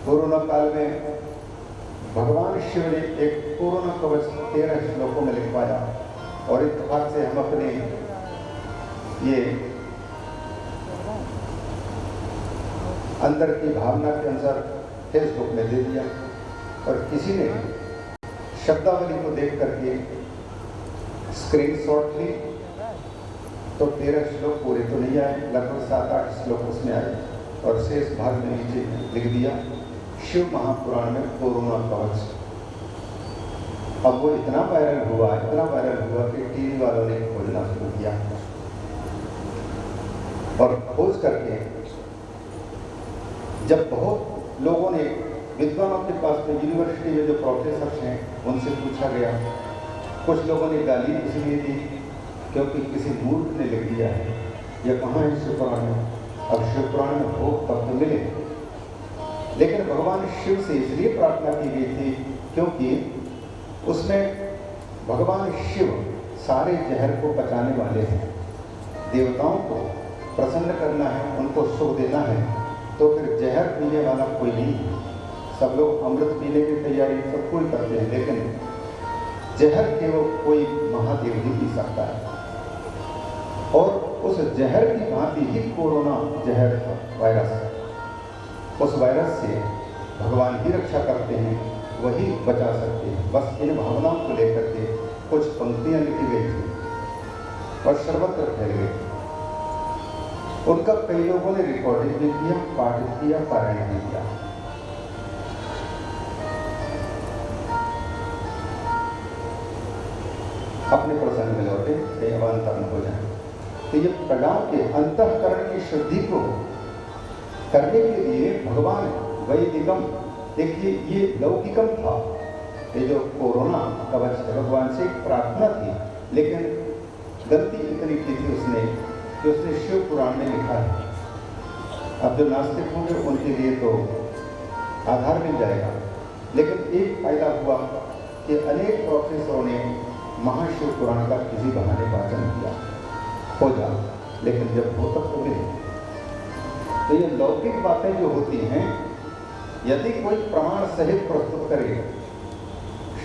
कोरोना काल में भगवान शिव ने एक कोरोना कवच 13 श्लोकों में लिखवाया और इत्तेफाक से हम अपने ये अंदर की भावना के अनुसार फेसबुक में दे दिया और किसी ने शब्दावली को देख करके स्क्रीनशॉट ली तो 13 श्लोक पूरे तो नहीं आए, लगभग 7-8 श्लोक उसमें आए और शेष भाग में नीचे लिख दिया शिव महापुराण में कोरोना कवच। अब वो इतना वायरल हुआ कि टीवी वालों ने खोजना शुरू किया और खोज करके जब बहुत लोगों ने विद्वानों के पास में यूनिवर्सिटी में जो प्रोफेसर हैं उनसे पूछा गया, कुछ लोगों ने गाली इसलिए दी क्योंकि किसी मूर्ख ने लिख दिया है, यह कहाँ है शिवपुराण में। अब शिवपुराण में हो तब तो मिले, लेकिन भगवान शिव से इसलिए प्रार्थना की गई थी क्योंकि उसमें भगवान शिव सारे जहर को पचाने वाले हैं। देवताओं को प्रसन्न करना है, उनको सुख देना है, तो फिर जहर पीने वाला कोई नहीं है। सब लोग अमृत पीने की तैयारी सब कोई करते हैं, लेकिन जहर केवल कोई महादेव ही पी सकता है और उस जहर की भांति ही कोरोना जहर वायरस, उस वायरस से भगवान ही रक्षा करते हैं, वही बचा सकते हैं। बस इन भावनाओं को लेकर के कुछ पंक्तियां लिखी गई थी और सर्वत्र फैल गई थी। उनका कई लोगों ने रिकॉर्डिंग भी किया, पाठ किया, पारायण भी किया। अपने प्रसंग में लौटे, कहीं अवान्तर न हो जाए। तो ये प्रजाओं के अंतःकरण की शुद्धि को करने के लिए भगवान वैदिकम, देखिए ये लौकिकम था, ये जो कोरोना कवच भगवान से प्रार्थना थी, लेकिन गलती इतनी की थी उसने कि उसने शिव पुराण में लिखा है। अब जो नास्तिक होंगे उनके लिए तो आधार मिल जाएगा, लेकिन एक फायदा हुआ कि अनेक प्रोफेसरों ने महाशिव पुराण का किसी बहाने वाचन किया, हो जा, लेकिन जब हो तब तो मिले। तो ये लौकिक बातें जो होती हैं, यदि कोई प्रमाण सहित प्रस्तुत करे,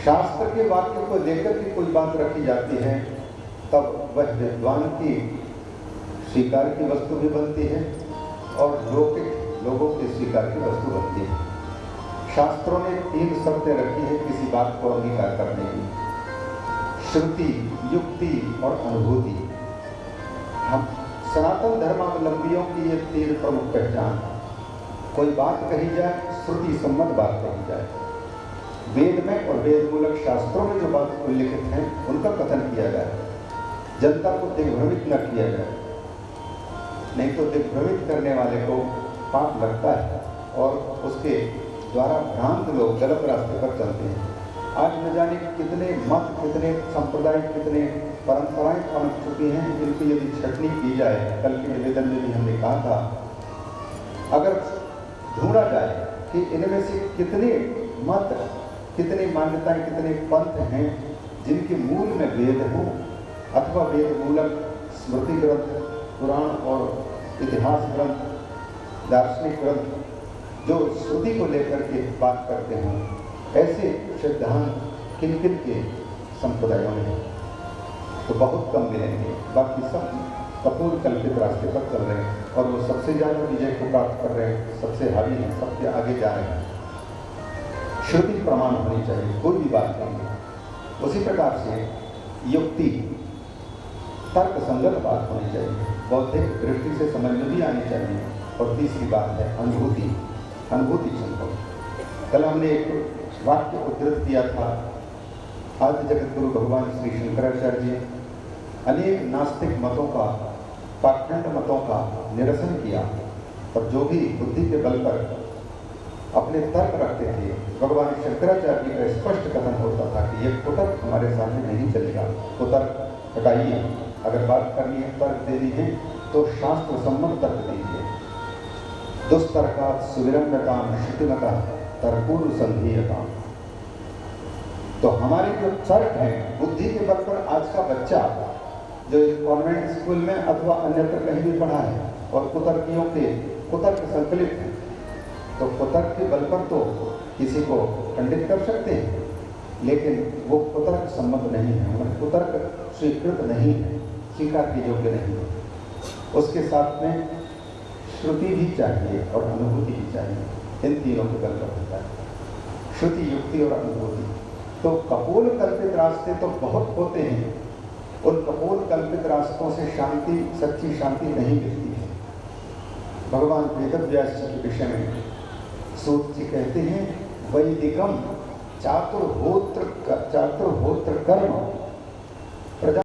शास्त्र के वाक्य को लेकर के कोई बात रखी जाती है, तब वह विद्वान की स्वीकार की वस्तु भी बनती है और लौकिक लोगों की स्वीकार की वस्तु बनती है। शास्त्रों ने 3 शर्तें रखी है किसी बात को अंगीकार करने की: श्रुति, युक्ति और अनुभूति। हम सनातन धर्मावलंबियों की ये 3 प्रमुख पहचान। कोई बात कही जाए, श्रुति सम्मत बात कही जाए, वेद में और वेद मूलक शास्त्रों में जो बात उल्लिखित है उनका कथन किया जाए, जनता को दिग्भ्रमित न किया जाए। नहीं तो दिग्भ्रमित करने वाले को पाप लगता है और उसके द्वारा भ्रांत लोग गलत रास्ते पर चलते हैं। आज न जाने कितने मत, कितने संप्रदाय, कितने परंपराएं पनप चुकी हैं जिनकी यदि छटनी की जाए, कल के निवेदन में भी हमने कहा था, अगर ढूंढा जाए कि इनमें से कितने मत, कितनी मान्यताएं, कितने पंथ हैं जिनके मूल में वेद हो अथवा वेद मूलक स्मृति ग्रंथ, पुराण और इतिहास ग्रंथ, दार्शनिक ग्रंथ जो श्रुति को लेकर के बात करते हों, ऐसे सिद्धांत किन किन के संप्रदायों में तो बहुत कम मिलेंगे। बाकी सब कपूर कल्पित रास्ते पर चल रहे हैं और वो सबसे ज़्यादा विजय को प्राप्त कर रहे हैं, सबसे हावी हैं, सबके आगे जा रहे हैं। श्रुति प्रमाण होनी चाहिए, कोई भी बात नहीं है। उसी प्रकार से युक्ति, तर्क संगत बात होनी चाहिए, बौद्धिक दृष्टि से समझ में भी आनी चाहिए। और तीसरी बात है अनुभूति, अनुभूति संभव। कल हमने एक वाक्य उद्धृत किया था, आदि जगत गुरु भगवान श्री शंकराचार्य जी अनेक नास्तिक मतों का, पाखंड मतों का निरसन किया और जो भी बुद्धि के बल पर अपने तर्क रखते थे, भगवान शंकराचार्य जी का स्पष्ट कथन होता था कि यह कुतर्क हमारे सामने नहीं चलेगा, कुतर्क हटाइए, अगर बात करनी है, तर्क देनी है तो शास्त्र सम्मत तर्क दीजिए। दुस्तर्कात् सुविरम्यताम् श्रुतिमतः तर्कोनुसंधीयताम्। तो हमारे जो तर्क हैं, बुद्धि के बल पर आज का बच्चा जो कॉन्वेंट स्कूल में अथवा अन्यत्र कहीं भी पढ़ा है और कुतर्कियों के कुतर्क संकलित हैं, तो कुतर्क के बल पर तो किसी को खंडित कर सकते हैं, लेकिन वो कुतर्क सम्मत नहीं है, मतलब कुतर्क स्वीकृत नहीं है, स्वीकार के योग्य नहीं है। उसके साथ में श्रुति भी चाहिए और अनुभूति भी चाहिए, इन तीनों के बल पर होता है, श्रुति, युक्ति और अनुभूति। तो कपोल कल्पित रास्ते तो बहुत होते हैं, उन कपोल कल्पित रास्तों से शांति, सच्ची शांति नहीं मिलती है। भगवान वेदव्यास जी के विषय में सूत जी कहते हैं, वैदिकम चातुर्होत्र कर्म